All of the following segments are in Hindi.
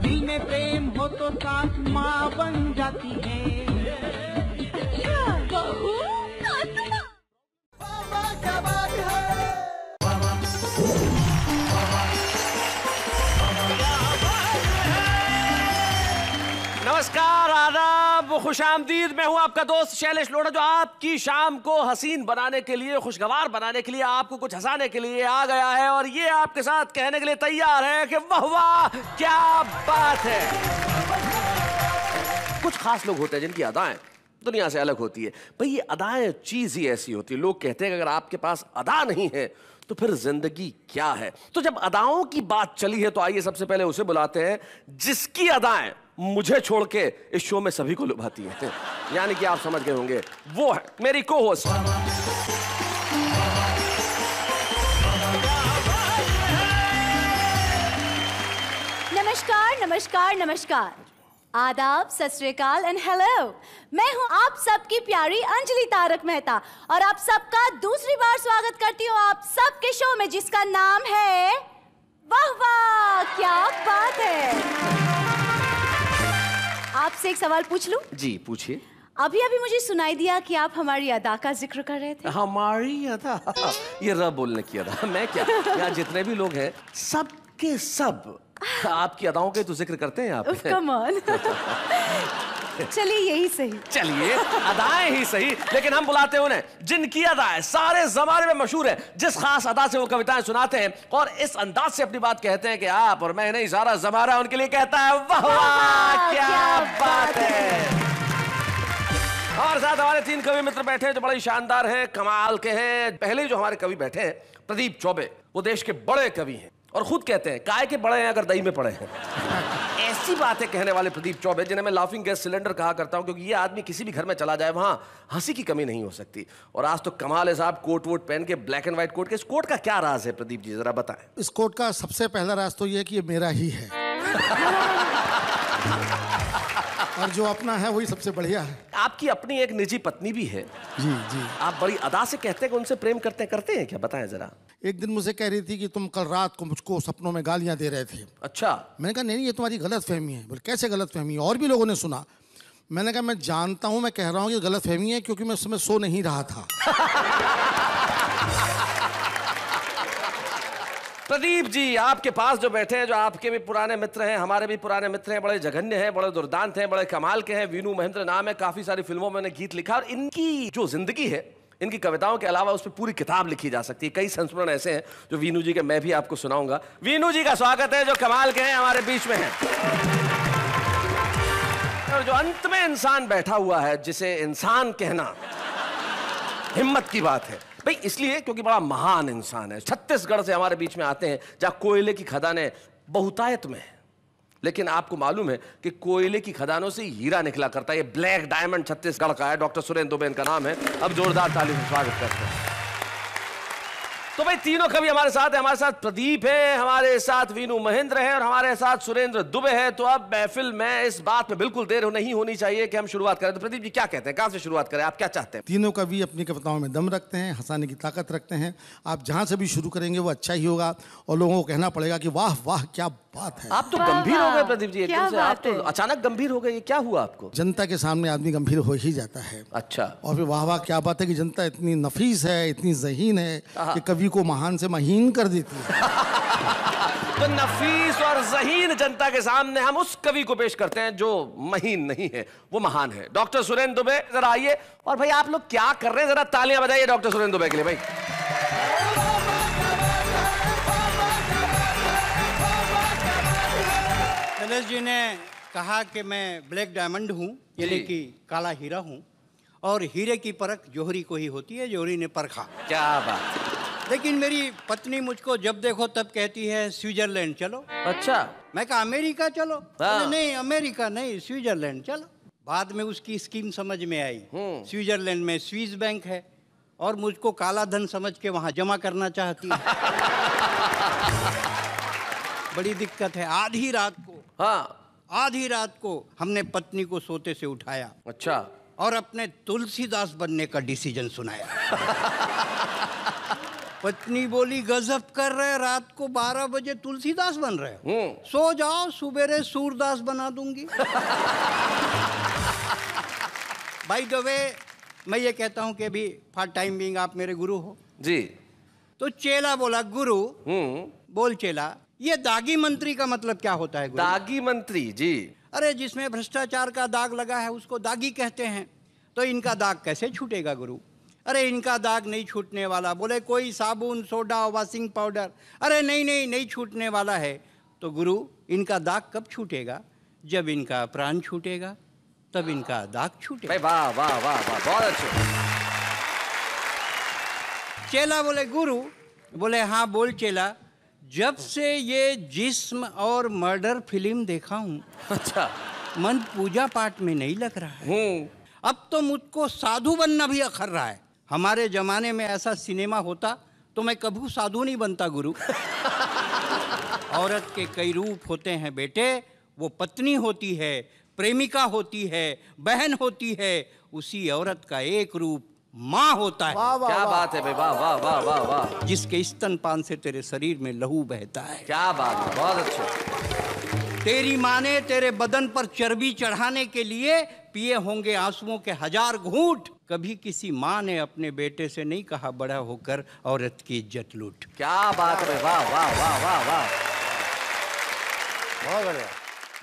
दिल में प्रेम हो तो सास माँ बन जाती है। बहू क्या बात है। नमस्कार, आदाब, खुशामदीद। मैं हूं आपका दोस्त शैलेश लोढ़ा, जो आपकी शाम को हसीन बनाने के लिए, खुशगवार बनाने के लिए, आपको कुछ हंसाने के लिए आ गया है और ये आपके साथ कहने के लिए तैयार है कि वाह वाह क्या बात है। कुछ खास लोग होते हैं जिनकी अदाएं दुनिया से अलग होती है। भाई ये अदाएं चीज ही ऐसी होती है। लोग कहते हैं कि अगर आपके पास अदा नहीं है तो फिर जिंदगी क्या है। तो जब अदाओं की बात चली है तो आइए सबसे पहले उसे बुलाते हैं जिसकी अदाएं मुझे छोड़ के इस शो में सभी को लुभाती है। यानी कि आप समझ गए होंगे, वो है मेरी को होस्ट नमस्कार नमस्कार नमस्कार, आदाब, सत श्री अकाल एंड हेलो। मैं हूं आप सबकी प्यारी अंजलि तारक मेहता और आप सबका दूसरी बार स्वागत करती हूं आप सबके शो में जिसका नाम है वाह वाह क्या बात है। आपसे एक सवाल पूछ लूं? जी पूछिए। अभी अभी मुझे सुनाई दिया कि आप हमारी अदा का जिक्र कर रहे थे। हमारी अदा? ये र बोलने की अदा। मैं क्या, यहाँ जितने भी लोग हैं सब के सब आपकी अदाओं के तो जिक्र करते हैं आप। Come on. चलिए यही सही। चलिए अदाएं ही सही, लेकिन हम बुलाते हैं उन्हें जिनकी अदाएं सारे जमाने में मशहूर है। जिस खास अदा से वो कविताएं सुनाते हैं और इस अंदाज से अपनी बात कहते हैं कि आप और मैं नहीं, सारा जमाना उनके लिए कहता है वाह वाह क्या बात है। और साथ हमारे 3 कवि मित्र बैठे हैं जो बड़े शानदार हैं, कमाल के हैं। पहले जो हमारे कवि बैठे हैं प्रदीप चौबे, वो देश के बड़े कवि हैं और खुद कहते हैं काय के बड़े हैं अगर दही में पड़े हैं। ऐसी बातें कहने वाले प्रदीप चौबे, जिन्हें मैं लाफिंग गैस सिलेंडर कहा करता हूं, क्योंकि ये आदमी किसी भी घर में चला जाए वहां हंसी की कमी नहीं हो सकती। और आज तो कमाल है साहब, कोट वोट पहन के, ब्लैक एंड व्हाइट कोट के। इस कोट का क्या राज है प्रदीप जी, जरा बताएं। इस कोट का सबसे पहला राज तो ये है कि ये मेरा ही है। और जो अपना है वही सबसे बढ़िया है। आपकी अपनी एक निजी पत्नी भी है। जी जी। आप बड़ी अदा से कहते हैं कि उनसे प्रेम करते हैं क्या, बताएं जरा। एक दिन मुझे कह रही थी कि तुम कल रात को मुझको सपनों में गालियां दे रहे थे। अच्छा। मैंने कहा नहीं ये तुम्हारी गलत फहमी है। बोले कैसे गलत फहमी है? और भी लोगों ने सुना। मैंने कहा मैं जानता हूं, मैं कह रहा हूं कि गलत फहमी है क्योंकि मैं उस समय सो नहीं रहा था। प्रदीप जी आपके पास जो बैठे हैं, जो आपके भी पुराने मित्र हैं, हमारे भी पुराने मित्र हैं, बड़े जघन्य हैं, बड़े दुर्दांत हैं, बड़े कमाल के हैं। वीनू महेंद्र नाम है, काफी सारी फिल्मों में गीत लिखा और इनकी जो जिंदगी है, इनकी कविताओं के अलावा उस पर पूरी किताब लिखी जा सकती है। कई संस्मरण ऐसे हैं जो वीनू जी के मैं भी आपको सुनाऊंगा। वीनू जी का स्वागत है जो कमाल के हैं, हमारे बीच में हैं। और जो अंत में इंसान बैठा हुआ है, जिसे इंसान कहना हिम्मत की बात है भाई, इसलिए क्योंकि बड़ा महान इंसान है। छत्तीसगढ़ से हमारे बीच में आते हैं जहां कोयले की खदानें बहुतायत में है, लेकिन आपको मालूम है कि कोयले की खदानों से हीरा निकला करता है। ये ब्लैक डायमंड छत्तीसगढ़ का है। डॉक्टर सुरेंद्र दुबे इनका नाम है। अब जोरदार ताली से स्वागत करते हैं। तो भाई तीनों कवि हमारे साथ हैं। हमारे साथ प्रदीप है, हमारे साथ वीनू महेंद्र है और हमारे साथ सुरेंद्र दुबे है। तो अब महफिल में इस बात में बिल्कुल देर नहीं होनी चाहिए कि हम शुरुआत करें। तो प्रदीप जी क्या कहते हैं, कहां से शुरुआत करें, आप क्या चाहते हैं? तीनों कवि अपनी कविताओं में दम रखते हैं, हंसाने की ताकत रखते हैं। आप जहां से भी शुरू करेंगे वो अच्छा ही होगा और लोगों को कहना पड़ेगा कि वाह वाह क्या बात है। आप तो गंभीर हो गए प्रदीप जी एकदम से। आप तो अचानक गंभीर हो गए, ये क्या हुआ आपको? जनता के सामने आदमी गंभीर हो ही जाता है। अच्छा। और फिर वाह वाह क्या बात है कि जनता इतनी नफीस है, इतनी ज़हीन है कि कवि को महान से महीन कर देती है। तो नफीस और ज़हीन जनता के सामने हम उस कवि को पेश करते हैं जो महीन नहीं है, वो महान है। डॉक्टर सुरेंद्र दुबे जरा आइए। और भाई आप लोग क्या कर रहे हैं, जरा तालियां बजाइए डॉक्टर सुरेंद्र दुबे के लिए भाई। शैलेश जी ने कहा कि मैं ब्लैक डायमंड हूँ, यानी कि काला हीरा हूँ, और हीरे की परख जोहरी को ही होती है, जोहरी ने परखा। क्या बात। लेकिन मेरी पत्नी मुझको जब देखो तब कहती है स्विट्जरलैंड चलो। अच्छा। मैं कहा अमेरिका चलो। हाँ। नहीं अमेरिका नहीं, स्विट्जरलैंड चलो। बाद में उसकी स्कीम समझ में आई। स्विट्जरलैंड में स्विस बैंक है और मुझको काला धन समझ के वहाँ जमा करना चाहती है। बड़ी दिक्कत है। आधी रात को, हाँ, आधी रात को हमने पत्नी को सोते से उठाया। अच्छा। और अपने तुलसीदास बनने का डिसीजन सुनाया। पत्नी बोली गजब कर रहे, रात को 12 बजे तुलसीदास बन रहे, सो जाओ, सुबेरे सूरदास बना दूंगी। बाय द वे, मैं ये कहता हूं कि अभी फॉर टाइम बीइंग आप मेरे गुरु हो जी। तो चेला बोला गुरु, बोल चेला, ये दागी मंत्री का मतलब क्या होता है गुरु? दागी मंत्री जी। अरे जिसमें भ्रष्टाचार का दाग लगा है उसको दागी कहते हैं, तो इनका दाग कैसे छूटेगा गुरु? अरे इनका दाग नहीं छूटने वाला। बोले कोई साबुन, सोडा, वॉशिंग पाउडर? अरे नहीं छूटने वाला है। तो गुरु इनका दाग कब छूटेगा? जब इनका प्राण छूटेगा तब इनका दाग छूटेगा। वाह वाह वाह वाह, बहुत अच्छे। चेला बोले गुरु, बोले हाँ बोल चेला, जब से ये जिस्म और मर्डर फिल्म देखा हूँ, अच्छा, मन पूजा पाठ में नहीं लग रहा है। अब तो मुझको साधु बनना भी अखर रहा है। हमारे जमाने में ऐसा सिनेमा होता तो मैं कभी साधु नहीं बनता गुरु। औरत के कई रूप होते हैं बेटे, वो पत्नी होती है, प्रेमिका होती है, बहन होती है, उसी औरत का एक रूप माँ होता है। क्या बात है भाई, वाह वाह वाह वाह वाह। जिसके स्तनपान से तेरे शरीर में लहू बहता है। क्या बात है, बहुत अच्छे। तेरी माँ ने तेरे बदन पर चर्बी चढ़ाने के लिए पिए होंगे आंसुओं के 1000 घूंट। कभी किसी माँ ने अपने बेटे से नहीं कहा बड़ा होकर औरत की इज्जत लूट। क्या बात है, वाह वाह वाह वाह वाह, बहुत बढ़िया।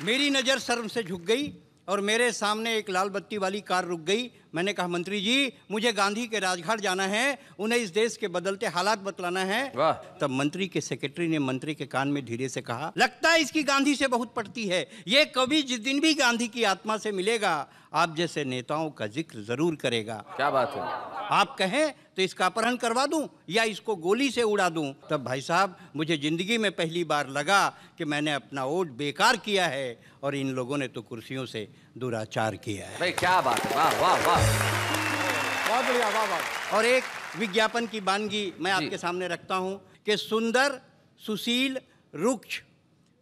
मेरी नजर शर्म से झुक गई और मेरे सामने एक लाल बत्ती वाली कार रुक गई। मैंने कहा मंत्री जी, मुझे गांधी के राजघाट जाना है, उन्हें इस देश के बदलते हालात बतलाना है। वाह। तब मंत्री के सेक्रेटरी ने मंत्री के कान में धीरे से कहा, लगता है इसकी गांधी से बहुत पड़ती है। ये कभी जिस दिन भी गांधी की आत्मा से मिलेगा आप जैसे नेताओं का जिक्र जरूर करेगा। क्या बात है। आप कहें तो इसका अपहरण करवा दूं या इसको गोली से उड़ा दूं। तब भाई साहब, मुझे जिंदगी में पहली बार लगा कि मैंने अपना वोट बेकार किया है और इन लोगों ने तो कुर्सियों से दुराचार किया है। भाई क्या बात है, वाह वाह वाह, बहुत बढ़िया, वाह वाह। और एक विज्ञापन की वानगी मैं आपके सामने रखता हूं कि सुंदर, सुशील, रुक्ष,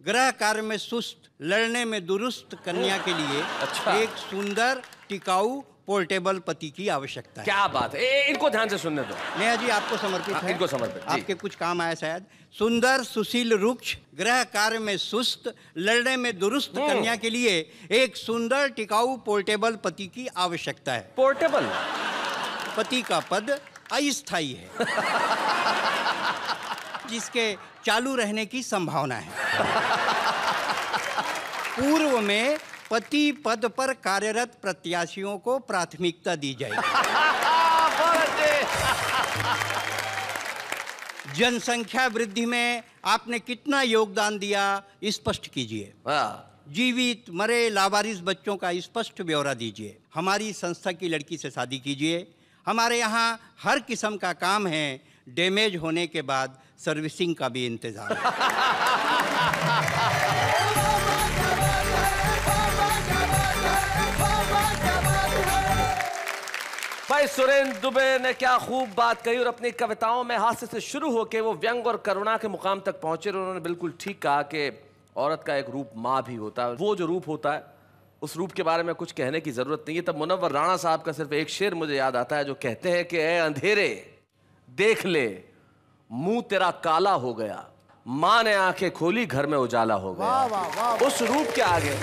गृह कार्य में सुस्त, लड़ने में दुरुस्त कन्या के लिए अच्छा। एक सुंदर, टिकाऊ, पोर्टेबल पति की आवश्यकता है। क्या बात है। इनको ध्यान से सुनने दो। नेहा जी आपको समर्पित है। इनको समर्पित, जी। आपके कुछ काम आया शायद। सुंदर, सुशील, रुक्ष, गृह कार्य में सुस्त, लड़ने में दुरुस्त कन्या के लिए एक सुंदर, टिकाऊ, पोर्टेबल पति की आवश्यकता है। पोर्टेबल पति का पद अस्थायी है, जिसके चालू रहने की संभावना है। पूर्व में पति पद पर कार्यरत प्रत्याशियों को प्राथमिकता दी जाएगी। जनसंख्या वृद्धि में आपने कितना योगदान दिया, स्पष्ट कीजिए। जीवित, मरे, लावारिस बच्चों का स्पष्ट ब्यौरा दीजिए। हमारी संस्था की लड़की से शादी कीजिए। हमारे यहाँ हर किस्म का काम है, डैमेज होने के बाद सर्विसिंग का भी इंतजाम है। भाई सुरेंद्र दुबे ने क्या खूब बात कही और अपनी कविताओं में हास्य से शुरू होकर वो व्यंग और करुणा के मुकाम तक पहुंचे। उन्होंने बिल्कुल ठीक कहा कि औरत का एक रूप माँ भी होता है। वो जो रूप होता है उस रूप के बारे में कुछ कहने की जरूरत नहीं है। तब मुनव्वर राणा साहब का सिर्फ एक शेर मुझे याद आता है जो कहते हैं कि ए अंधेरे देख ले, मुंह तेरा काला हो गया, माँ ने आंखें खोली, घर में उजाला हो गया। उस रूप के आगे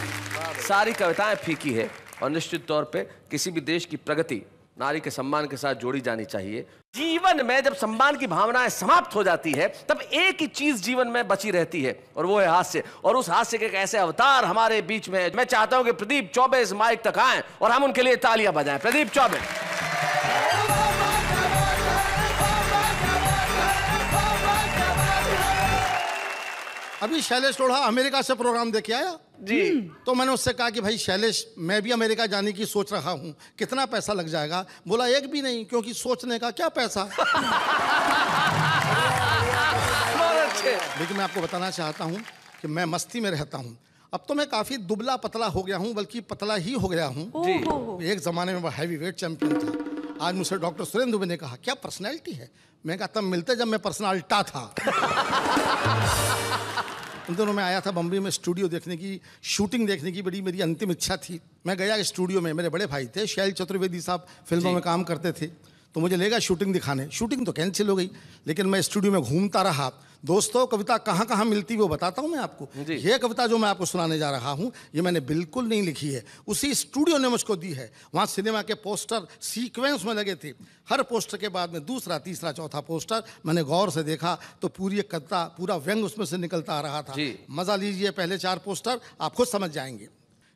सारी कविताएं फीकी है और निश्चित तौर पे किसी भी देश की प्रगति नारी के सम्मान के साथ जोड़ी जानी चाहिए। जीवन में जब सम्मान की भावनाएं समाप्त हो जाती है तब एक ही चीज जीवन में बची रहती है और वो है हास्य। और उस हास्य के एक ऐसे अवतार हमारे बीच में है। मैं चाहता हूं कि प्रदीप चौबे इस माइक तक आएं और हम उनके लिए तालियां बजाएं। प्रदीप चौबे। अभी शैलेश लोढ़ा अमेरिका से प्रोग्राम देखे आया जी। तो मैंने उससे कहा कि भाई शैलेश, मैं भी अमेरिका जाने की सोच रहा हूँ, कितना पैसा लग जाएगा? बोला एक भी नहीं, क्योंकि सोचने का क्या पैसा। लेकिन मैं आपको बताना चाहता हूँ कि मैं मस्ती में रहता हूँ। अब तो मैं काफी दुबला पतला हो गया हूँ, बल्कि पतला ही हो गया हूँ। एक जमाने में वो हैवी वेट चैंपियन था। आज मुझसे डॉक्टर सुरेंद्र दुबे ने कहा क्या पर्सनैलिटी है? मैं कहा तब मिलते जब मैं पर्सनालिटा था। उन दिनों मैं आया था बम्बई में स्टूडियो देखने की, शूटिंग देखने की बड़ी मेरी अंतिम इच्छा थी। मैं गया स्टूडियो में, मेरे बड़े भाई थे शैल चतुर्वेदी साहब, फिल्मों में काम करते थे। तो मुझे लेगा शूटिंग दिखाने। शूटिंग तो कैंसिल हो गई, लेकिन मैं स्टूडियो में घूमता रहा। दोस्तों, कविता कहाँ कहाँ मिलती वो बताता हूँ मैं आपको। ये कविता जो मैं आपको सुनाने जा रहा हूँ, ये मैंने बिल्कुल नहीं लिखी है, उसी स्टूडियो ने मुझको दी है। वहाँ सिनेमा के पोस्टर सीक्वेंस में लगे थे, हर पोस्टर के बाद में दूसरा, तीसरा, चौथा पोस्टर मैंने गौर से देखा तो पूरी एक कविता, पूरा व्यंग उसमें से निकलता आ रहा था। मजा लीजिए, पहले 4 पोस्टर आप खुद समझ जाएंगे।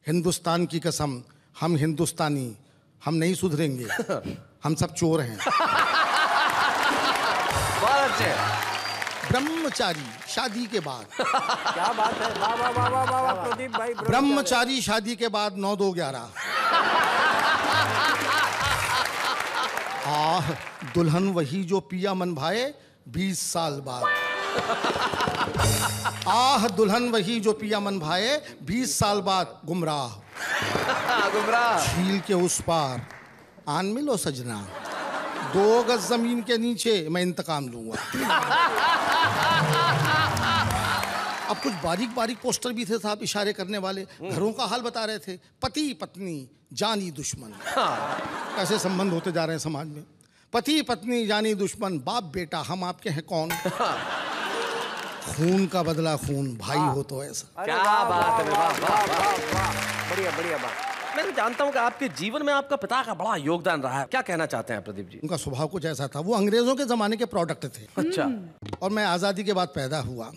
हिंदुस्तान की कसम, हम हिंदुस्तानी, हम नहीं सुधरेंगे, हम सब चोर हैं। बहुत अच्छे। ब्रह्मचारी शादी के बाद। क्या बात है, वाह वाह वाह वाह वाह प्रदीप भाई। ब्रह्मचारी शादी के बाद 9-2-11। आह दुल्हन वही जो पिया मन भाए 20 साल बाद। आह दुल्हन वही जो पिया मन भाए 20 साल बाद। गुमराह झील के उस पार आन मिलो सजना, 2 गज जमीन के नीचे मैं इंतकाम लूंगा। अब कुछ बारीक बारीक पोस्टर भी थे साहब, इशारे करने वाले, घरों का हाल बता रहे थे। पति पत्नी जानी दुश्मन, कैसे संबंध होते जा रहे हैं समाज में। पति पत्नी जानी दुश्मन, बाप बेटा हम आपके हैं कौन। खून का बदला खून, भाई हो तो ऐसा। क्या बात है, वाह वाह वाह, बढ़िया बढ़िया बात। मैं जानता हूँ कि आपके जीवन में आपका पिता का बड़ा योगदान रहा है, क्या कहना चाहते हैं प्रदीप जी? उनका स्वभाव कुछ ऐसा था, वो अंग्रेजों के जमाने के प्रोडक्ट थे। अच्छा। और मैं आज़ादी के बाद पैदा हुआ।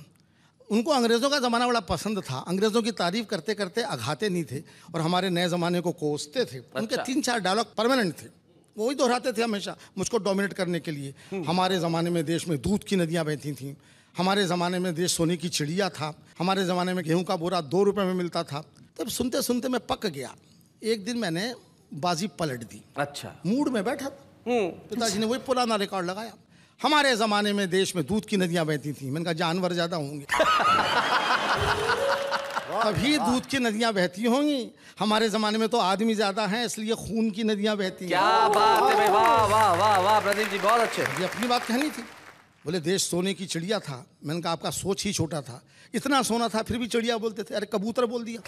उनको अंग्रेजों का ज़माना बड़ा पसंद था, अंग्रेजों की तारीफ करते करते अघाते नहीं थे और हमारे नए ज़माने को कोसते थे। उनके 3-4 डायलॉग परमानेंट थे, वो ही दोहराते थे हमेशा मुझको डोमिनेट करने के लिए। हमारे ज़माने में देश में दूध की नदियाँ बहती थीं, हमारे ज़माने में देश सोने की चिड़िया था, हमारे ज़माने में गेहूँ का बोरा 2 रुपये में मिलता था। तब सुनते सुनते मैं पक गया। एक दिन मैंने बाजी पलट दी। अच्छा। मूड में बैठा था, पिताजी ने वही पुराना रिकॉर्ड लगाया। हमारे ज़माने में देश में दूध की नदियाँ बहती थीं। मैंने कहा जानवर ज़्यादा होंगे तभी दूध की नदियाँ बहती होंगी, हमारे ज़माने में तो आदमी ज़्यादा हैं इसलिए खून की नदियाँ बहती हैं। क्या बात है, वाह वाह वाह वाह प्रदीप जी, बहुत अच्छे। ये अपनी बात कहनी थी। बोले देश सोने की चिड़िया था। मैंने कहा आपका सोच ही छोटा था, इतना सोना था फिर भी चिड़िया बोलते थे। अरे कबूतर बोल दिया।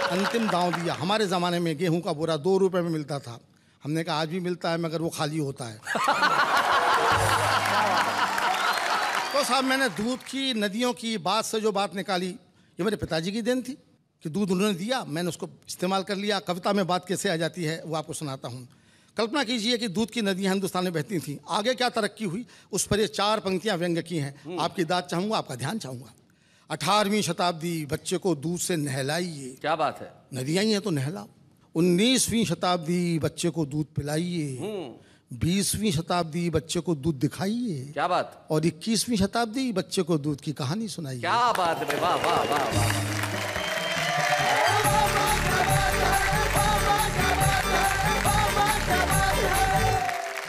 अंतिम दांव दिया। हमारे ज़माने में गेहूं का बोरा 2 रुपये में मिलता था। हमने कहा आज भी मिलता है मगर वो खाली होता है। तो साहब मैंने दूध की नदियों की बात से जो बात निकाली, ये मेरे पिताजी की देन थी कि दूध उन्होंने दिया, मैंने उसको इस्तेमाल कर लिया। कविता में बात कैसे आ जाती है वो आपको सुनाता हूँ। कल्पना कीजिए कि दूध की नदियाँ हिंदुस्तान में बहती थीं, आगे क्या तरक्की हुई उस पर ये 4 पंक्तियाँ व्यंग्य की हैं। आपकी दाद चाहूँगा, आपका ध्यान चाहूँगा। 18वीं शताब्दी बच्चे को दूध से नहलाइए। क्या बात है, नदियाँ ही हैं तो नहलाओ। 19वीं शताब्दी बच्चे को दूध पिलाइए। 20वीं शताब्दी बच्चे को दूध दिखाइए। क्या बात। और 21वीं शताब्दी बच्चे को दूध की कहानी सुनाइए। क्या बात है, वाह वाह वाह वाह।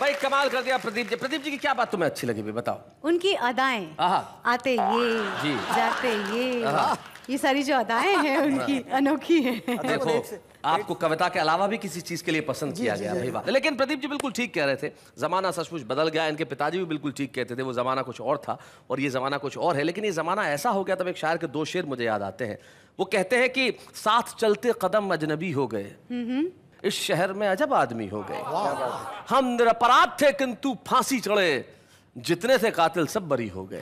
भाई कमाल कर दिया प्रदीप जी। प्रदीप जी की क्या बात तुम्हें अच्छी लगी भी बताओ? उनकी अदाएं, आते ये जाते ये सारी जो अदाएं हैं उनकी अनोखी हैं। देखो आपको कविता के अलावा भी किसी चीज के लिए पसंद किया गया भाई वाह। लेकिन प्रदीप जी बिल्कुल ठीक कह रहे थे, जमाना सचमुच बदल गया। इनके पिताजी भी बिल्कुल ठीक कहते थे, वो जमाना कुछ और था और ये जमाना कुछ और है। लेकिन ये जमाना ऐसा हो गया, तब एक शायर के 2 शेर मुझे याद आते हैं। वो कहते हैं कि साथ चलते कदम अजनबी हो गए, इस शहर में अजब आदमी हो गए। हम निरपराध थे किंतु फांसी चढ़े, जितने थे कातिल सब बरी हो गए।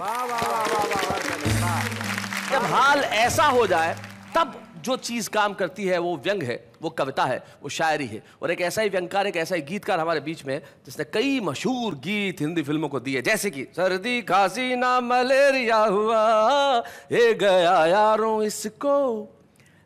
जब हाल ऐसा हो जाए तब जो चीज काम करती है वो व्यंग है, वो कविता है, वो शायरी है। और एक ऐसा ही व्यंगकार, एक ऐसा ही गीतकार हमारे बीच में है जिसने कई मशहूर गीत हिंदी फिल्मों को दिए, जैसे कि सर्दी खांसी ना मलेरिया हुआ, ये गया यारों इसको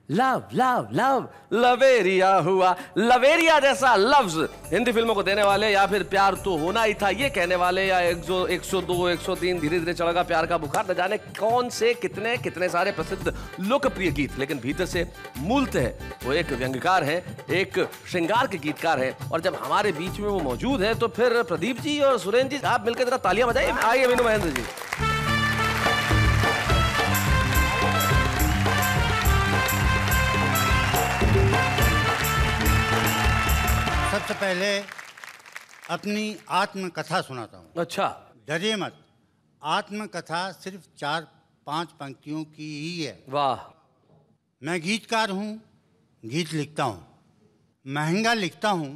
लव लव लव लवेरिया हुआ। लवेरिया जैसा लफ्ज हिंदी फिल्मों को देने वाले, या फिर प्यार तो होना ही था ये कहने वाले, या 102 103 धीरे धीरे चढ़ेगा प्यार का बुखार, न जाने कौन से कितने कितने सारे प्रसिद्ध लोकप्रिय गीत। लेकिन भीतर से मूलतः वो एक व्यंग्यकार है, एक श्रृंगार के गीतकार है। और जब हमारे बीच में वो मौजूद है तो फिर प्रदीप जी और सुरेंद्र जी आप मिलकर जरा तालियां बजाइए। आइए मीनू महेंद्र जी। सबसे पहले अपनी आत्मकथा सुनाता हूँ। अच्छा। डरिए मत, आत्मकथा सिर्फ 4-5 पंक्तियों की ही है। वाह। मैं गीतकार हूँ, गीत लिखता हूँ, महंगा लिखता हूँ,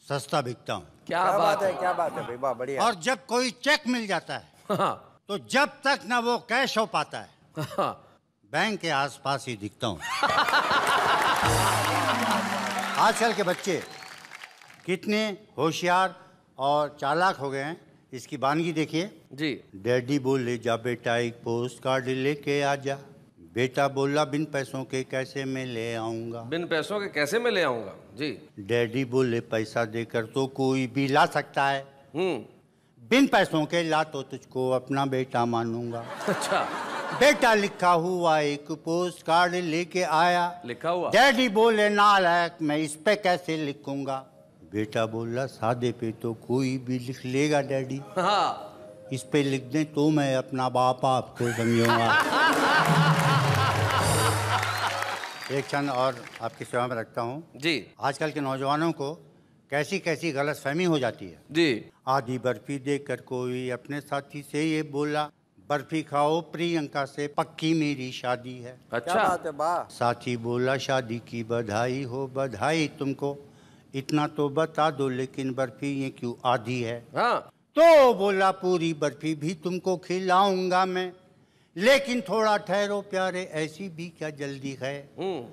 सस्ता बिकता हूँ। क्या बात है, क्या बात है भाई, वाह बढ़िया। और जब कोई चेक मिल जाता है हाँ, तो जब तक ना वो कैश हो पाता है हाँ। बैंक के आसपास ही दिखता हूँ। आजकल के बच्चे कितने होशियार और चालाक हो गए हैं, इसकी बानगी देखिए जी। डैडी बोले जा बेटा एक पोस्ट कार्ड लेके आ जा। बेटा बोला बिन पैसों के कैसे मैं ले आऊंगा। बिन पैसों के कैसे मैं ले आऊंगा जी। डैडी बोले पैसा देकर तो कोई भी ला सकता है। बिन पैसों के ला तो तुझको अपना बेटा मानूंगा। अच्छा। बेटा लिखा हुआ एक पोस्ट कार्ड लेके आया। लिखा हुआ? डैडी बोले नालायक मैं इस पे कैसे लिखूंगा। बेटा बोला सादे पे तो कोई भी लिख लेगा डैडी। हाँ। इस पे लिख दें तो मैं अपना बाप आपको समझूंगा। एक क्षण और आपकी सेवा में रखता हूँ जी। आजकल के नौजवानों को कैसी कैसी गलतफहमी हो जाती है जी। आधी बर्फी देकर कोई अपने साथी से ये बोला बर्फी खाओ प्रियंका से पक्की मेरी शादी है। अच्छा। क्या बात है, वाह। साथी बोला शादी की बधाई हो बधाई तुमको, इतना तो बता दो लेकिन बर्फी ये क्यों आधी है। हाँ। तो बोला पूरी बर्फी भी तुमको खिलाऊंगा मैं, लेकिन थोड़ा ठहरो प्यारे ऐसी भी क्या जल्दी है।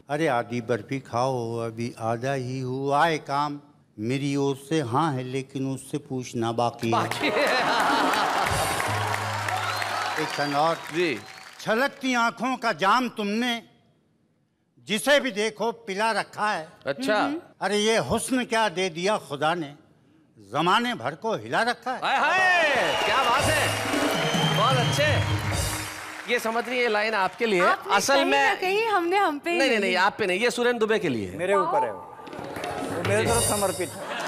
अरे आधी बर्फी खाओ अभी आधा ही हुआ है काम, मेरी ओर से हाँ है लेकिन उससे पूछना बाकी है। एक क्षण और जी। छलकती आंखों का जाम तुमने जिसे भी देखो पिला रखा है। अच्छा। अरे ये हुस्न क्या दे दिया खुदा ने, जमाने भर को हिला रखा है। हाय हाय, क्या बात है, बहुत अच्छे। ये समझ रही है लाइन आपके लिए। आपने असल कहीं में ना कहीं हमने हम पे ही नहीं ले नहीं ली। आप पे नहीं, ये सुरेंद्र दुबे के लिए है। मेरे ऊपर है वो मेरे तरफ समर्पित है।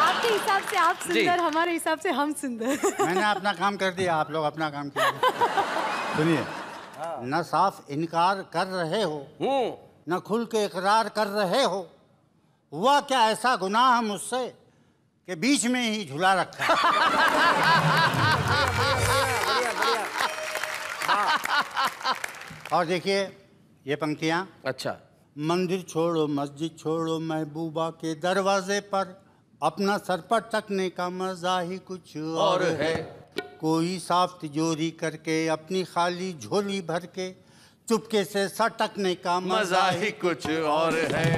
आपके हिसाब से आप जी। सुंदर, हमारे हिसाब से हम सुंदर। मैंने अपना काम कर दिया, आप लोग अपना काम कीजिए। सुनिए, न साफ इनकार कर रहे हो न खुल के इकरार कर रहे हो, हुआ क्या ऐसा गुनाह मुझसे कि बीच में ही झुला रखा है। और देखिए ये पंक्तियां। अच्छा। मंदिर छोड़ो मस्जिद छोड़ो महबूबा के दरवाजे पर, अपना सर पर टकने का मजा ही कुछ और है। कोई साफ तिजोरी करके अपनी खाली झोली भर के चुपके से सटकने का मजा ही कुछ और है।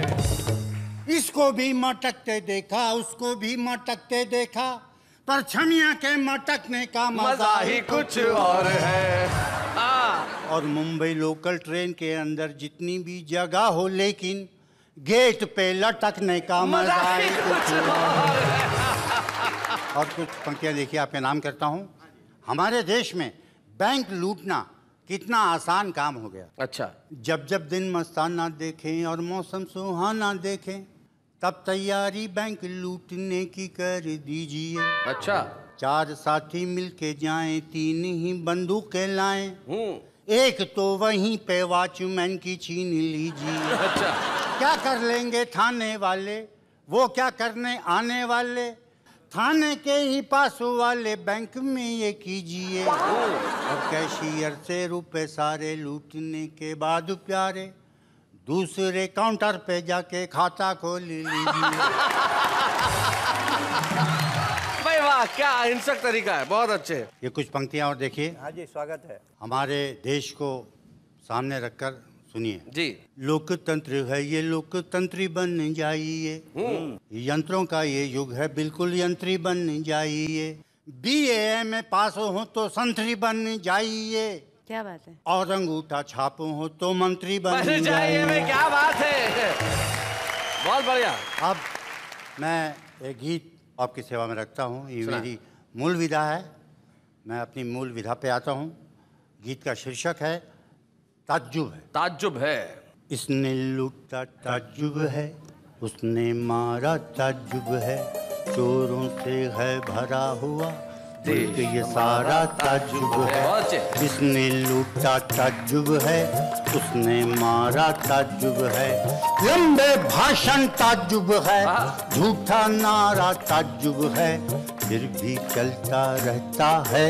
इसको भी मटकते देखा उसको भी मटकते देखा, पर छमिया के मटकने का मजा ही कुछ और है। और मुंबई लोकल ट्रेन के अंदर जितनी भी जगह हो लेकिन गेट पे लटकने का मजा ही कुछ और है। और कुछ पंक्तियां देखिए आपके नाम करता हूँ। हमारे देश में बैंक लूटना कितना आसान काम हो गया। अच्छा। जब जब दिन मस्ताना देखें और मौसम सुहाना देखें, तब तैयारी बैंक लूटने की कर दीजिए। अच्छा। 4 साथी मिलके जाएं, 3 ही बंदूकें लाएं, एक तो वहीं पे वॉचमैन की छीन लीजिए। अच्छा। क्या कर लेंगे थाने वाले, वो क्या करने आने वाले, थाने के ही पास वाले बैंक में ये कीजिए। और कैशियर से रुपए सारे लूटने के बाद प्यारे, दूसरे काउंटर पे जाके खाता खोल लीजिए। भाई वाह, क्या अहिंसक तरीका है, बहुत अच्छे। ये कुछ पंक्तियां और देखिए। हाँ जी, स्वागत है। हमारे देश को सामने रखकर सुनिए। जी। लोकतंत्र है ये लोकतंत्री बन जाइए, यंत्रों का ये युग है बिल्कुल यंत्री बन जाइए। BA में पास हो तो संतरी बन जाइए, क्या बात है। और अंगूठा छापो हो तो मंत्री बन जाइए। जाइए। क्या बात है, बहुत बढ़िया। अब मैं एक गीत आपकी सेवा में रखता हूँ। ये सुना। मेरी मूल विधा है, मैं अपनी मूल विधा पे आता हूँ। गीत का शीर्षक है ताज्जुब है। ताज्जुब है। इसने लूटा ताज्जुब है, उसने मारा ताज्जुब है, चोरों से है भरा हुआ मुल्क ये सारा ताज्जुब है। इसने लूटा ताज्जुब है, उसने मारा ताज्जुब है, लंबे भाषण ताज्जुब है, झूठा नारा ताज्जुब है, फिर भी चलता रहता है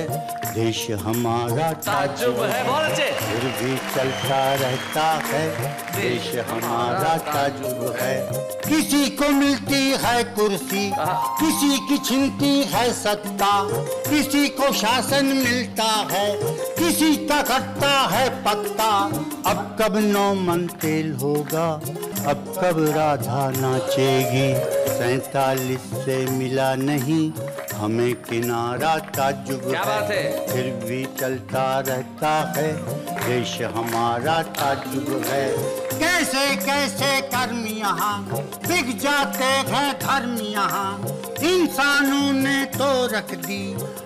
देश हमारा ताज्जुब है। बहुत अच्छे। फिर भी चलता रहता है, देश हमारा ताज्जुब है। किसी को मिलती है कुर्सी, किसी की छिनती है सत्ता, किसी को शासन मिलता है, किसी का कटता है पत्ता। अब कब 9 मन तेल होगा, अब कब राधा नाचेगी। 47 से मिला नहीं हमें किनारा ताज्जुब है। क्या बात है। फिर भी चलता रहता है, देश हमारा ताज्जुब है। कैसे कैसे कर्म यहाँ बिक जाते हैं धर्म यहाँ, इंसानों ने तो रख दी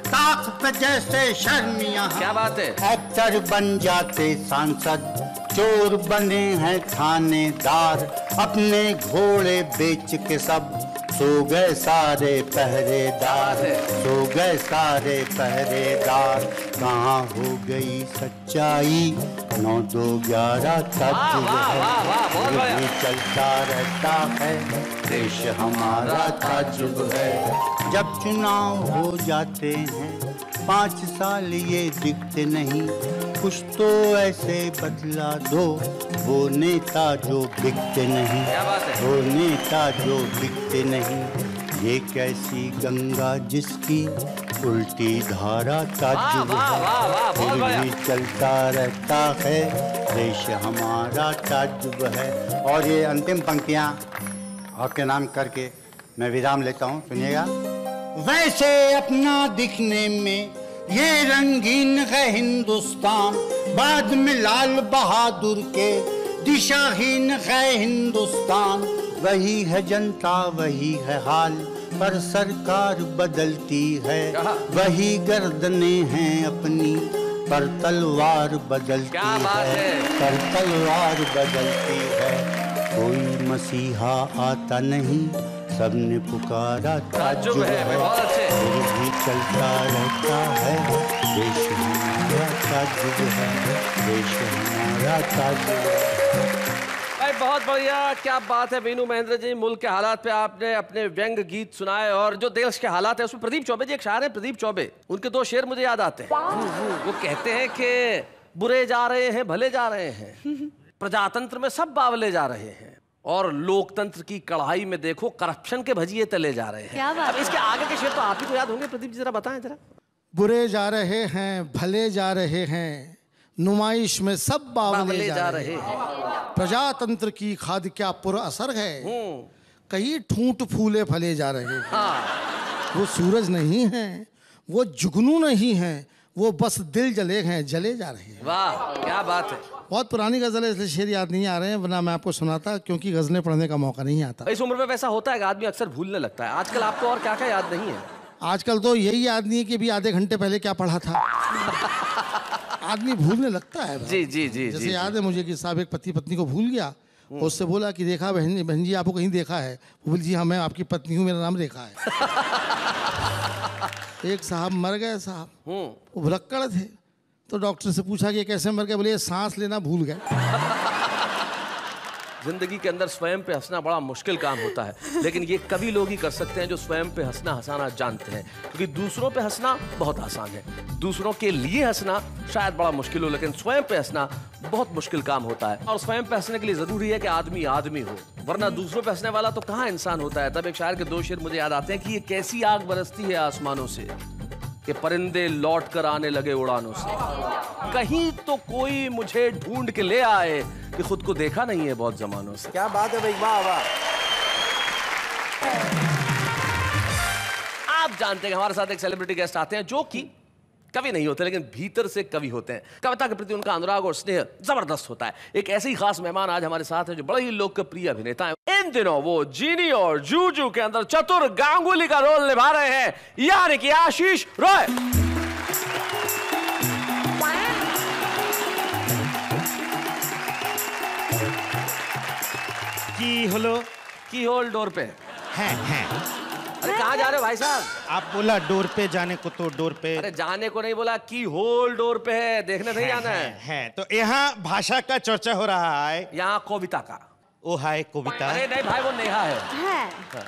ताक पे जैसे शर्म यहाँ। क्या बात है। एक्टर बन जाते सांसद, चोर बने हैं थानेदार, अपने घोड़े बेच के सब सो गए सारे पहरेदार, सो गए सारे पहरेदार। कहाँ हो गई सच्चाई, 9 2 11 ताज्जुब है। ये चलता रहता है, देश हमारा ताज्जुब है। जब चुनाव हो जाते हैं 5 साल ये दिखते नहीं, कुछ तो ऐसे बदला दो वो नेता जो बिकते नहीं, वो नेता जो बिकते नहीं। ये कैसी गंगा जिसकी उल्टी धारा ताज्जुब है। फिर भी चलता रहता है, देश हमारा ताज्जुब है। और ये अंतिम पंक्तियाँ आपके नाम करके मैं विराम लेता हूँ, सुनिएगा। वैसे अपना दिखने में ये रंगीन है हिंदुस्तान, बाद में लाल बहादुर के दिशाहीन है हिंदुस्तान। वही है जनता वही है हाल, पर सरकार बदलती है। वही गर्दने हैं अपनी, पर तलवार बदलती है, पर तलवार बदलती है। कोई मसीहा आता नहीं, सबने पुकारा ताज्जुब है। फिर भी चलता रहता है, देश हमारा ताज्जुब है, देश हमारा ताज्जुब है। बहुत बढ़िया, क्या बात है वीनू महेंद्र जी। मुल्क के हालात पे आपने अपने व्यंग गीत सुनाए, और जो देश के हालात है उसमें प्रदीप चौबे जी, एक शायर है प्रदीप चौबे, उनके 2 शेर मुझे याद आते हैं। वो कहते हैं कि बुरे जा रहे हैं भले जा रहे हैं, प्रजातंत्र में सब बावले जा रहे हैं, और लोकतंत्र की कढ़ाई में देखो करप्शन के भजिए तले जा रहे हैं। क्या बात। अब इसके आगे के शेर तो आप ही को याद होंगे प्रदीप जी, जरा बताएं जरा। बुरे जा रहे हैं भले जा रहे हैं, नुमाइश में सब बावले जा रहे हैं। प्रजातंत्र की खाद क्या पुर असर है, कई ठूंठ फूले फले जा रहे हैं। वो सूरज नहीं है, वो जुगनू नहीं है, वो बस दिल जले हैं, जले जा रहे हैं। वाह क्या बात है। बहुत पुरानी गजल है इसलिए शेर याद नहीं आ रहे हैं, वरना मैं आपको सुनाता, क्योंकि गजलें पढ़ने का मौका नहीं आता। इस उम्र में वैसा होता है कि आदमी अक्सर भूलने लगता है। आजकल आपको और क्या क्या याद नहीं है? आजकल तो यही याद नहीं है कि अभी आधे घंटे पहले क्या पढ़ा था। आदमी भूलने लगता है। जी जी जी। जैसे याद है मुझे कि साहब एक पति पत्नी को भूल गया, उससे बोला कि देखा बहन जी आपको कहीं देखा है? वो बोली जी हाँ मैं आपकी पत्नी हूँ, मेरा नाम रेखा है। एक साहब मर गए साहब, वो भुलक्कड़ थे, तो डॉक्टर से पूछा कि कैसे मर गए? बोले सांस लेना भूल गए। जिंदगी के अंदर स्वयं पे हंसना बड़ा मुश्किल काम होता है, लेकिन ये कभी लोग ही कर सकते हैं जो स्वयं पे हंसना हंसाना जानते हैं, क्योंकि दूसरों पे हंसना बहुत आसान है, दूसरों के लिए हंसना शायद बड़ा मुश्किल हो, लेकिन स्वयं पे हंसना बहुत मुश्किल काम होता है। और स्वयं पे हंसने के लिए जरूरी है कि आदमी आदमी हो, वरना दूसरों पे हंसने वाला तो कहाँ इंसान होता है। तब एक शायर के 2 शेर मुझे याद आते हैं कि ये कैसी आग बरसती है आसमानों से कि परिंदे लौट कर आने लगे उड़ानों से, कहीं तो कोई मुझे ढूंढ के ले आए कि खुद को देखा नहीं है बहुत जमानों से। क्या बात है भाई, वाह वाह। आप जानते हैं हमारे साथ एक सेलिब्रिटी गेस्ट आते हैं जो कि कवि नहीं होते, लेकिन भीतर से कवि होते हैं। कविता के प्रति उनका अनुराग और स्नेह जबरदस्त होता है। एक ऐसे ही खास मेहमान आज हमारे साथ है जो बड़े ही लोकप्रिय अभिनेता हैं। इन दिनों वो जीनी और जूजू के अंदर चतुर गांगुली का रोल निभा रहे हैं, यानी कि आशीष रॉय। की होल डोर पे हैं। अरे कहाँ जा रहे हो भाई साहब? आप बोला डोर पे जाने को तो डोर पे। अरे जाने को नहीं बोला, की होल डोर पे है, देखने नहीं जाना है। तो यहाँ भाषा का चर्चा हो रहा है, यहाँ कविता का। ओ हाय कविता। अरे नहीं भाई वो नेहा है।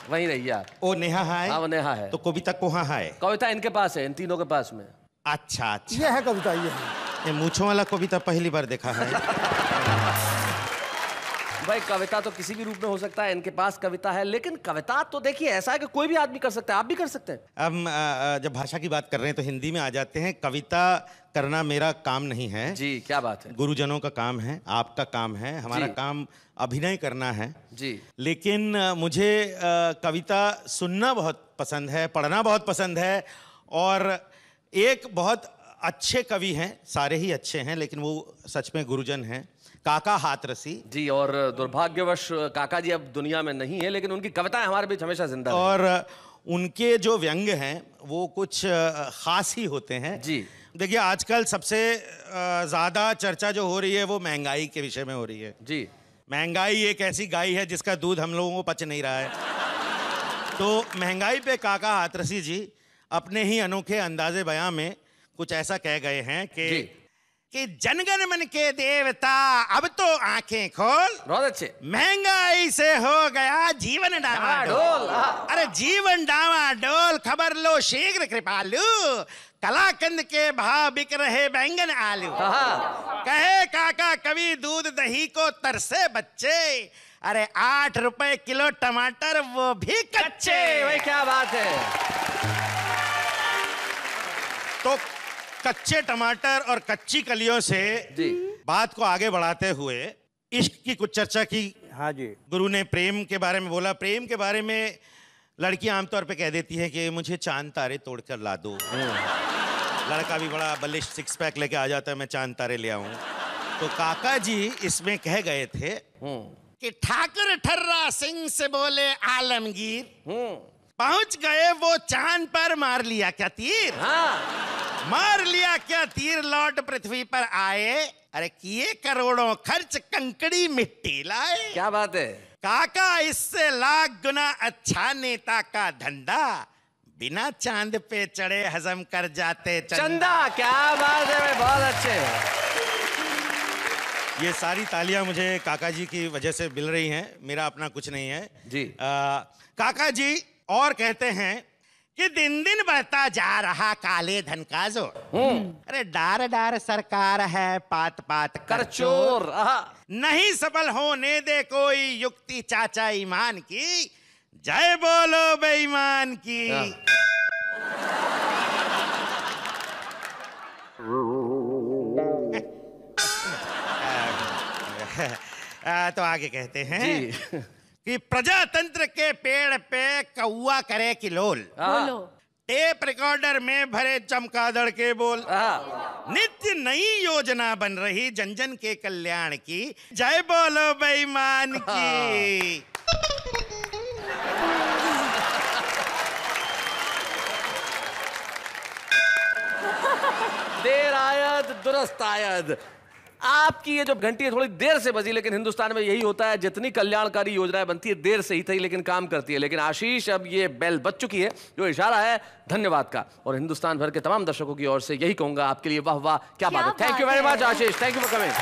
वही नहीं यार, ओ नेहा है। हाँ वो नेहा है। तो कविता कहाँ है? कविता इनके पास है, इन तीनों के पास में। अच्छा अच्छा, ये है कविता, ये है। ये मूछों वाला कविता पहली बार देखा है। भाई कविता तो किसी भी रूप में हो सकता है, इनके पास कविता है, लेकिन कविता तो देखिए ऐसा है कि कोई भी आदमी कर सकता है, आप भी कर सकते हैं। अब जब भाषा की बात कर रहे हैं तो हिंदी में आ जाते हैं। कविता करना मेरा काम नहीं है जी, क्या बात है। गुरुजनों का काम है, आपका काम है, हमारा काम अभिनय करना है जी। लेकिन मुझे कविता सुनना बहुत पसंद है, पढ़ना बहुत पसंद है। और एक बहुत अच्छे कवि हैं, सारे ही अच्छे हैं, लेकिन वो सच में गुरुजन हैं, काका हाथरसी जी। और दुर्भाग्यवश काका जी अब दुनिया में नहीं है, लेकिन उनकी कविताएं हमारे बीच हमेशा जिंदा हैं। और उनके जो व्यंग हैं वो कुछ खास ही होते हैं जी। देखिए आजकल सबसे ज़्यादा चर्चा जो हो रही है वो महंगाई के विषय में हो रही है जी। महंगाई एक ऐसी गाय है जिसका दूध हम लोगों को पच नहीं रहा है। तो महंगाई पे काका हाथरसी जी अपने ही अनोखे अंदाजे बयां में कुछ ऐसा कह गए हैं कि जनगण मन के देवता अब तो आंखें खोल, बहुत अच्छे। महंगाई से हो गया जीवन डामाडोल। अरे जीवन डामाडोल, खबर लो शीघ्र कृपालु, कलाकंद के भाव बिक रहे बैंगन आलू। कहे काका कवि दूध दही को तरसे बच्चे, अरे 8 रुपए किलो टमाटर वो भी कच्चे। भाई क्या बात है। तो कच्चे टमाटर और कच्ची कलियों से बात को आगे बढ़ाते हुए इश्क की कुछ चर्चा की। हाँ जी। गुरु ने प्रेम के बारे में बोला। प्रेम के बारे में लड़कियां आमतौर पे कह देती है कि मुझे चांद तारे तोड़कर ला दो। लड़का भी बड़ा बलिष्ठ 6 पैक लेके आ जाता है, मैं चांद तारे ले आऊं। तो काका जी इसमें कह गए थे कि ठाकुर ठर्रा सिंह से बोले आलमगीर, पहुंच गए वो चांद पर, मार लिया क्या तीर। मार लिया क्या तीर, लौट पृथ्वी पर आए, अरे किए करोड़ों खर्च कंकड़ी मिट्टी लाए। क्या बात है काका, इससे लाख गुना अच्छा नेता का धंधा, बिना चांद पे चढ़े हजम कर जाते चंदा। क्या बात है भाई, बहुत अच्छे। ये सारी तालियां मुझे काका जी की वजह से मिल रही हैं, मेरा अपना कुछ नहीं है जी। काका जी और कहते हैं कि दिन दिन बढ़ता जा रहा काले धन का जोर, अरे डार डार सरकार है, पात पात कर चोर, नहीं सफल होने दे कोई युक्ति चाचा ईमान की, जय बोलो बेईमान की। तो आगे कहते हैं कि प्रजातंत्र के पेड़ पे कौआ करे किलोल, टेप रिकॉर्डर में भरे चमगादड़ के बोल, नित्य नई योजना बन रही जन जन के कल्याण की, जय बोलो बेईमान की। देर आयद दुरुस्त आयद। आपकी ये जो घंटी है थोड़ी देर से बजी, लेकिन हिंदुस्तान में यही होता है, जितनी कल्याणकारी योजनाएं बनती है देर से ही थी लेकिन काम करती है। लेकिन आशीष अब ये बेल बज चुकी है, जो इशारा है धन्यवाद का, और हिंदुस्तान भर के तमाम दर्शकों की ओर से यही कहूंगा आपके लिए वाह वाह, क्या बात है। Thank you very much Ashish, thank you for coming.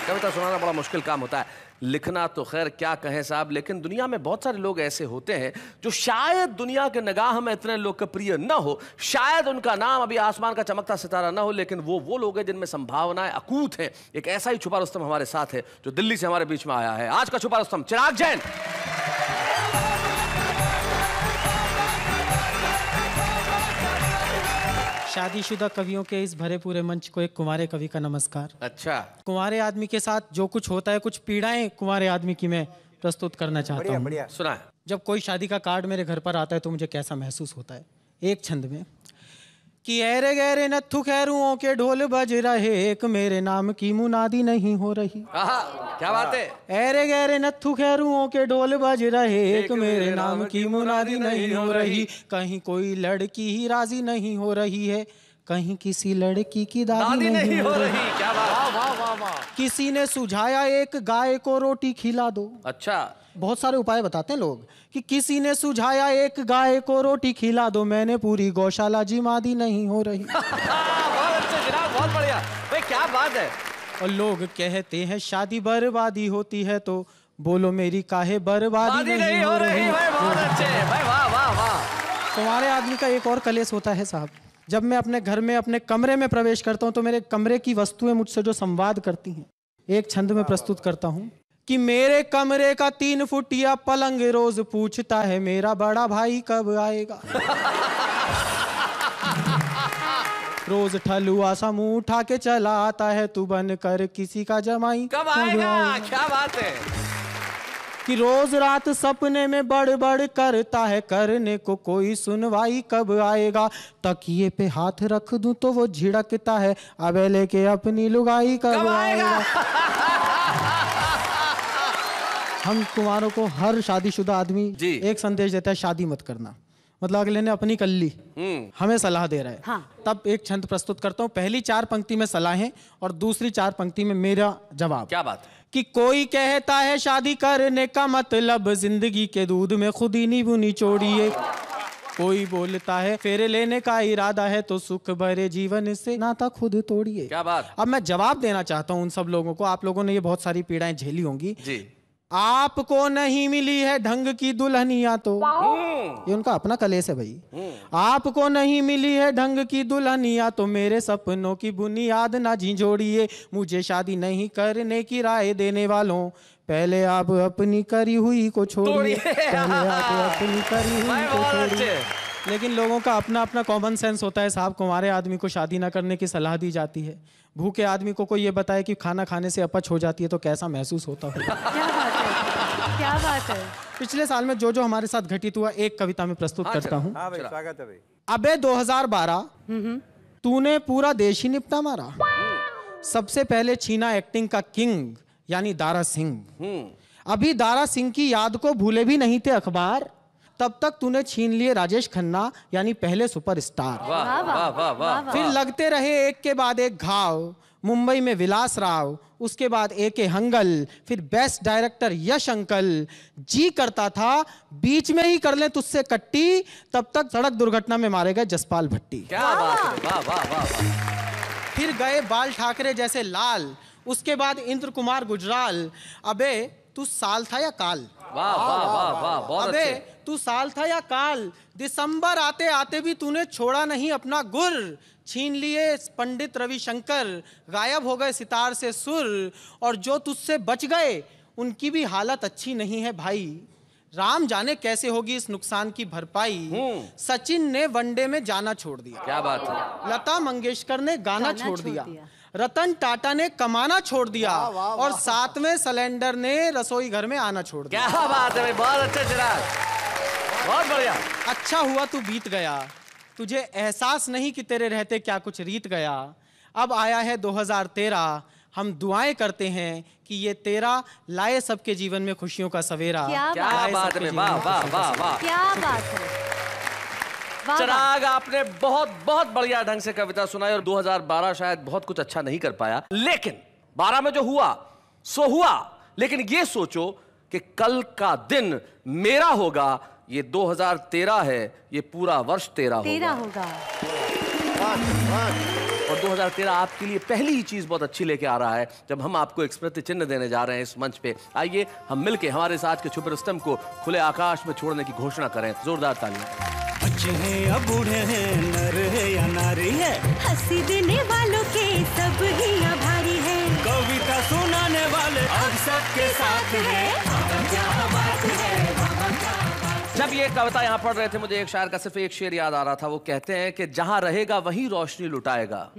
कविता सुनाना बड़ा मुश्किल काम होता है, लिखना तो खैर क्या कहें साहब, लेकिन दुनिया में बहुत सारे लोग ऐसे होते हैं जो शायद दुनिया के निगाह में इतने लोकप्रिय न हो, शायद उनका नाम अभी आसमान का चमकता सितारा न हो, लेकिन वो लोग हैं जिनमें संभावनाएं अकूत हैं। एक ऐसा ही छुपा रुस्तम हमारे साथ है जो दिल्ली से हमारे बीच में आया है। आज का छुपा रुस्तम चिराग जैन। शादीशुदा कवियों के इस भरे पूरे मंच को एक कुंवारे कवि का नमस्कार। अच्छा। कुंवारे आदमी के साथ जो कुछ होता है, कुछ पीड़ाएं कुंवारे आदमी की मैं प्रस्तुत करना चाहता हूँ। बढ़िया। सुनाए। जब कोई शादी का कार्ड मेरे घर पर आता है तो मुझे कैसा महसूस होता है, एक छंद में कि ऐरे गहरे नत्थु खैरुओं के ढोल बज रहे, एक मेरे नाम की मुनादी नहीं हो रही। क्या बात है। ऐरे गहरे नत्थु खैरुओं के ढोल बज रहे, एक मेरे नाम की मुनादी नहीं हो रही, कहीं कोई लड़की ही राजी नहीं हो रही है, कहीं किसी लड़की की दादी नहीं हो रही। क्या बात। वाह वाह वाह। किसी ने सुझाया एक गाय को रोटी खिला दो। अच्छा। बहुत सारे उपाय बताते हैं लोग कि किसी ने सुझाया एक गाय को रोटी खिला दो, मैंने पूरी गौशाला जिमादी नहीं हो रही। बहुत अच्छे जनाब, बहुत बढ़िया भाई, क्या बात है। और लोग कहते हैं शादी बर्बादी होती है तो बोलो मेरी काहे बर्बादी नहीं हो रही। भाई बहुत अच्छे भाई, वाह वाह वाह। तुम्हारे आदमी का एक और कलेश होता है साहब, जब मैं अपने घर में अपने कमरे में प्रवेश करता हूं तो मेरे कमरे की वस्तुएं मुझसे जो संवाद करती हैं, एक छंद में प्रस्तुत करता हूं कि मेरे कमरे का 3 फुटिया पलंग रोज पूछता है मेरा बड़ा भाई कब आएगा। रोज ठलुआ सा मुंह उठा के चला आता है, तू बन कर किसी का जमाई कब आएगा। क्या बात है कि रोज रात सपने में बड़ बड़ करता है, करने को कोई सुनवाई कब आएगा। तकिए पे हाथ रख दूं तो वो झिड़कता है, अबे लेके अपनी लुगाई कब आएगा। हम कुमारों को हर शादीशुदा आदमी एक संदेश देता है, शादी मत करना। मतलब अगले ने अपनी कर ली, हमें सलाह दे रहा है। हाँ। तब एक छंद प्रस्तुत करता हूँ, पहली 4 पंक्ति में सलाहें और दूसरी 4 पंक्ति में मेरा जवाब। क्या बात है कि कोई कहता है शादी करने का मतलब जिंदगी के दूध में खुद ही नींबू निचोड़िए। कोई बोलता है फेरे लेने का इरादा है तो सुख भरे जीवन से नाता खुद तोड़िए। क्या बात। अब मैं जवाब देना चाहता हूं उन सब लोगों को, आप लोगों ने ये बहुत सारी पीड़ाएं झेली होंगी जी। आपको नहीं मिली है ढंग की दुल्हनिया तो, ये उनका अपना कलेश है भाई। आपको नहीं मिली है ढंग की दुल्हनिया तो मेरे सपनों की बुनियाद ना झिझोड़िए। मुझे शादी नहीं करने की राय देने वालों, पहले आप अपनी करी हुई को छोड़िए। पहले आप अपनी करी हुई को छोड़िए। लेकिन लोगों का अपना अपना कॉमन सेंस होता है साहब। कुंवारे आदमी को शादी ना करने की सलाह दी जाती है, भूखे आदमी को कोई ये बताए कि खाना खाने से अपच हो जाती है तो कैसा महसूस होता है। क्या बात है, क्या बात है। पिछले साल में जो जो हमारे साथ घटित हुआ एक कविता में प्रस्तुत करता हूँ। हाँ भाई, स्वागत है भाई। अबे 2012 तूने पूरा देश ही निपटा मारा। सबसे पहले छीना एक्टिंग का किंग यानी दारा सिंह। अभी दारा सिंह की याद को भूले भी नहीं थे अखबार, तब तक तूने छीन लिए राजेश खन्ना यानी पहले सुपरस्टार। वाह वाह वाह वाह। फिर लगते रहे एक के बाद एक घाव, मुंबई में विलास राव, उसके बाद ए.के. हंगल, फिर बेस्ट डायरेक्टर यश अंकल। जी करता था बीच में ही कर ले तुझसे कट्टी, तब तक सड़क दुर्घटना में मारे गए जसपाल भट्टी। क्या बात है, वाह वाह वाह। फिर गए बाल ठाकरे जैसे लाल, उसके बाद इंद्र कुमार गुजराल। अबे तू साल था या काल। वाह वाह वाह वाह, बहुत अबे अच्छे। तू साल था या काल, दिसंबर आते आते भी तूने छोड़ा नहीं अपना गुर। छीन लिए पंडित रविशंकर, गायब हो गए सितार से सुर, और जो तुझसे बच गए उनकी भी हालत अच्छी नहीं है भाई। राम जाने कैसे होगी इस नुकसान की भरपाई। सचिन ने वनडे में जाना छोड़ दिया। क्या बात है। लता मंगेशकर ने गाना छोड़ दिया। रतन टाटा ने कमाना छोड़ दिया, और 7वें सिलेंडर ने रसोई घर में आना छोड़ दिया। क्या बात है भाई, बहुत अच्छे चिराग, बहुत बढ़िया। अच्छा हुआ तू बीत गया, तुझे एहसास नहीं कि तेरे रहते क्या कुछ रीत गया। अब आया है 2013, हम दुआएं करते हैं कि ये तेरा लाए सबके जीवन में खुशियों का सवेरा। क्या बात है, वाह वाह वाह वाह, क्या बात है। चिराग आपने बहुत बहुत बढ़िया ढंग से कविता सुनाई, और 2012 शायद बहुत कुछ अच्छा नहीं कर पाया, लेकिन 12 में जो हुआ सो हुआ। लेकिन ये सोचो कि कल का दिन मेरा होगा, ये 2013 है, ये पूरा वर्ष तेरा होगा। और 2013 आपके लिए पहली ही चीज बहुत अच्छी लेके आ रहा है, जब हम आपको एक स्मृति चिन्ह देने जा रहे हैं इस मंच पे। आइए हम मिलके हमारे साथ के छुपे रुस्तम को खुले आकाश में छोड़ने की घोषणा करें। जोरदार तालियां। बच्चे हैं या बूढ़े हैं, नर है या नारी है, हंसी देने वालों के सब ही आभारी है। कविता सुनाने वाले अब सबके साथ है। जब ये कविता यहाँ पढ़ रहे थे, मुझे एक शायर का सिर्फ एक शेर याद आ रहा था। वो कहते हैं कि जहाँ रहेगा वहीं रोशनी लुटाएगा,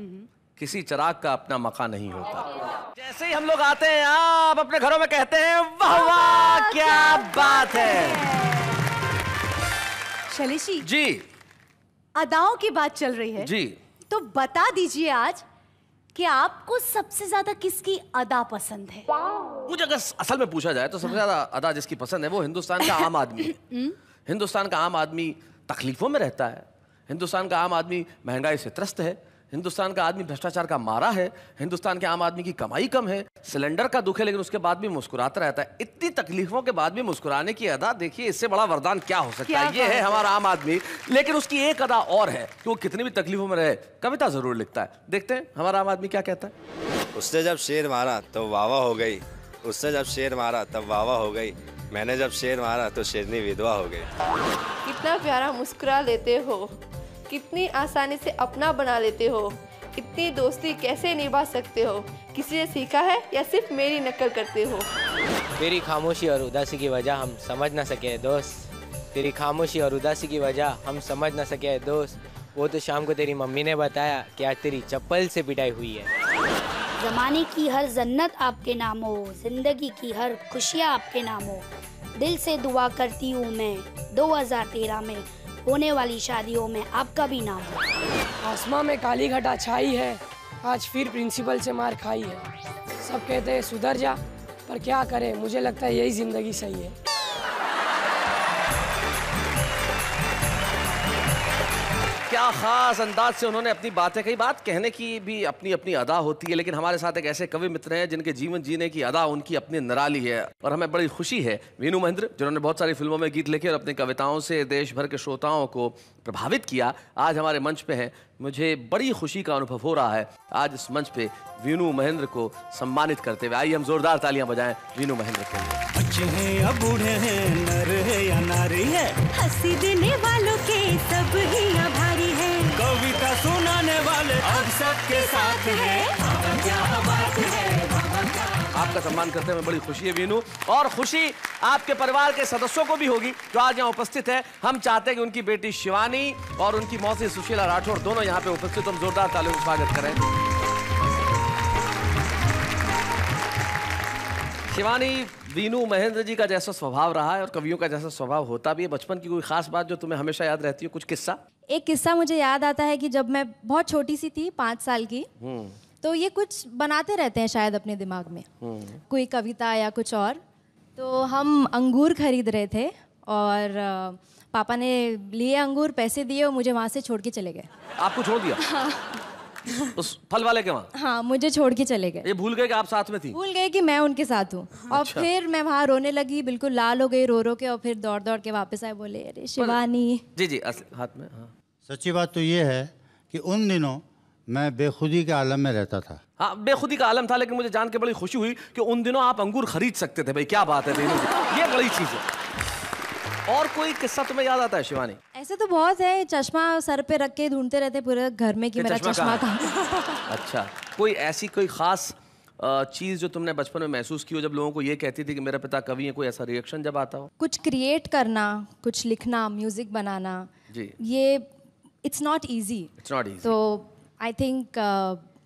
किसी चिराग का अपना मकान नहीं होता। जैसे ही हम लोग आते हैं आप अपने घरों में कहते हैं वाह वाह क्या बात है। शैलेशी जी, अदाओं की बात चल रही है जी, तो बता दीजिए आज कि आपको सबसे ज्यादा किसकी अदा पसंद है। मुझे अगर असल में पूछा जाए तो सबसे ज्यादा अदा जिसकी पसंद है वो हिंदुस्तान का आम आदमी है। हिंदुस्तान का आम आदमी तकलीफों में रहता है, हिंदुस्तान का आम आदमी महंगाई से त्रस्त है, हिंदुस्तान का आदमी भ्रष्टाचार का मारा है, हिंदुस्तान के आम आदमी की कमाई कम है, सिलेंडर का दुख है, लेकिन उसके बाद भी मुस्कुराता रहता है। इतनी तकलीफों के बाद भी मुस्कुराने की अदा, देखिए इससे बड़ा वरदान क्या हो सकता है। ये है हमारा आम आदमी। लेकिन उसकी एक अदा और है कि वो कितनी भी तकलीफों में रहे कविता जरूर लिखता है। देखते हैं हमारा आम आदमी क्या कहता है। उसने जब शेर मारा तो वाह वाह हो गई, उससे जब शेर मारा तब वाह वाह हो गई, मैंने जब शेर मारा तो शेरनी विधवा हो गई। कितना प्यारा मुस्कुरा लेते हो, कितनी आसानी से अपना बना लेते हो, इतनी दोस्ती कैसे निभा सकते हो, किसी से सीखा है या सिर्फ मेरी नकल करते हो? तेरी खामोशी और उदासी की वजह हम समझ न सके दोस्त, तेरी खामोशी और उदासी की वजह हम समझ न सके दोस्त। वो तो शाम को तेरी मम्मी ने बताया कि आज तेरी चप्पल से पिटाई हुई है। ज़माने की हर जन्नत आपके नाम हो, जिंदगी की हर खुशियाँ आपके नाम हो। दिल से दुआ करती हूँ मैं 2013 में होने वाली शादियों में आपका भी नाम हो। आसमां में काली घटा छाई है, आज फिर प्रिंसिपल से मार खाई है। सब कहते हैं सुधर जा, पर क्या करें, मुझे लगता है यही जिंदगी सही है। क्या खास अंदाज से उन्होंने अपनी बातें कही। बात कहने की भी अपनी अपनी अदा होती है, लेकिन हमारे साथ एक ऐसे कवि मित्र हैं जिनके जीवन जीने की अदा उनकी अपनी निराली है। और हमें बड़ी खुशी है वीनू महेंद्र, जिन्होंने बहुत सारी फिल्मों में गीत लिखे और अपनी कविताओं से देश भर के श्रोताओं को प्रभावित किया, आज हमारे मंच पे हैं। मुझे बड़ी खुशी का अनुभव हो रहा है आज इस मंच पे वीनू महेंद्र को सम्मानित करते हुए। आइए हम जोरदार तालियां बजाएं वीनू महेंद्र के लिए। बच्चे हैं या बूढ़े हैं, नर है या नारी है, हंसी देने वालों के सब ही आभारी है। कविता सुनाने वाले अब सबके साथ है। क्या बात है, आपका सम्मान करते हुए बड़ी खुशी है वीनू, और खुशी आपके परिवार के सदस्यों को भी होगी जो आज यहाँ उपस्थित है। हम चाहते हैं कि उनकी बेटी शिवानी और उनकी मौसी सुशीला राठौर दोनों यहाँ पे उपस्थित, हम जोरदार तालियों से स्वागत करें। शिवानी, वीनू महेंद्र जी का जैसा स्वभाव रहा है और कवियों का जैसा स्वभाव होता भी है, बचपन की कोई खास बात जो तुम्हें हमेशा याद रहती है, कुछ किस्सा? एक किस्सा मुझे याद आता है कि जब मैं बहुत छोटी सी थी, 5 साल की, तो ये कुछ बनाते रहते हैं शायद अपने दिमाग में, कोई कविता या कुछ और। तो हम अंगूर खरीद रहे थे और पापा ने लिए अंगूर, पैसे दिए और मुझे वहाँ से छोड़ के चले गए। आपको छोड़ दिया? हाँ। उस फल वाले के वहाँ? हाँ, मुझे छोड़ के चले गए। ये भूल गए कि आप साथ में थी? भूल गए कि मैं उनके साथ हूँ। और अच्छा। फिर मैं वहाँ रोने लगी, बिल्कुल लाल हो गई रो रो के, और फिर दौड़ दौड़ के वापस आए, बोले अरे शिवानी। जी जी, हाथ में। हाँ। सच्ची बात तो ये है कि उन दिनों मैं बेखुदी के आलम में रहता था। हाँ, बेखुदी का आलम था, लेकिन मुझे जान के बड़ी खुशी हुई कि उन दिनों आप अंगूर खरीद सकते थे। भाई क्या बात है, ये बड़ी चीज है। और कोई किस्सा तुम्हें याद आता है शिवानी? ऐसे तो बहुत है, चश्मा सर पे रख के ढूंढते रहते पूरे घर में कि मेरा चश्मा कहाँ। अच्छा, कोई ऐसी कोई खास चीज जो तुमने बचपन में महसूस की हो जब लोगों को ये कहती थी कि मेरे पिता कवि हैं, कोई ऐसा रिएक्शन जब आता हो? कुछ क्रिएट करना, कुछ लिखना, म्यूजिक बनाना, जी, ये it's not easy. It's not easy. तो I think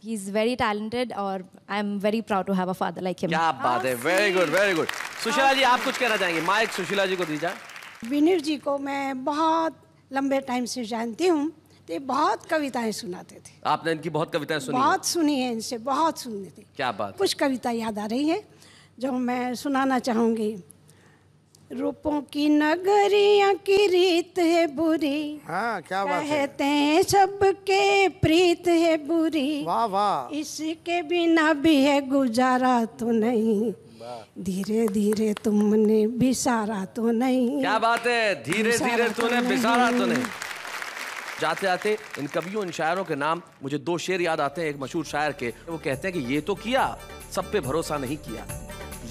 he is very talented और I am very proud to have a father like him. क्या बात है, very good very good. Sushila ji, आप कुछ कहना चाहेंगे? माइक सुशीला जी को दी जाए। विनर जी को मैं बहुत लंबे टाइम से जानती हूँ, तो बहुत कविताएं सुनाते थे। आपने इनकी बहुत कविताएं सुनी? बहुत सुनी है इनसे, बहुत सुनी थी। क्या बात? कुछ कविता याद आ रही है जो मैं सुनाना चाहूँगी। रूपों की नगरियाँ की रीत है बुरी, हाँ, क्या बात है। कहते हैं सबके प्रीत है बुरी, वाह वाह, इसके बिना भी है गुजारा तो नहीं, धीरे धीरे तुमने बिसारा तो नहीं। क्या बात है, धीरे धीरे तूने बिसारा तो नहीं। जाते जाते इन कवियों, इन शायरों के नाम मुझे 2 शेर याद आते हैं एक मशहूर शायर के। वो कहते हैं कि ये तो किया, सब पे भरोसा नहीं किया,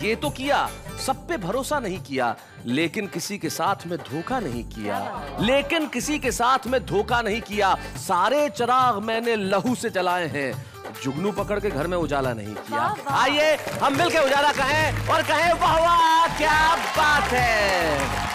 ये तो किया, सब पे भरोसा नहीं किया, लेकिन किसी के साथ में धोखा नहीं किया, लेकिन किसी के साथ में धोखा नहीं किया। सारे चिराग मैंने लहू से जलाए हैं, जुगनू पकड़ के घर में उजाला नहीं किया। आइए हम मिलकर उजाला कहें और कहें वाह वाह क्या बात है।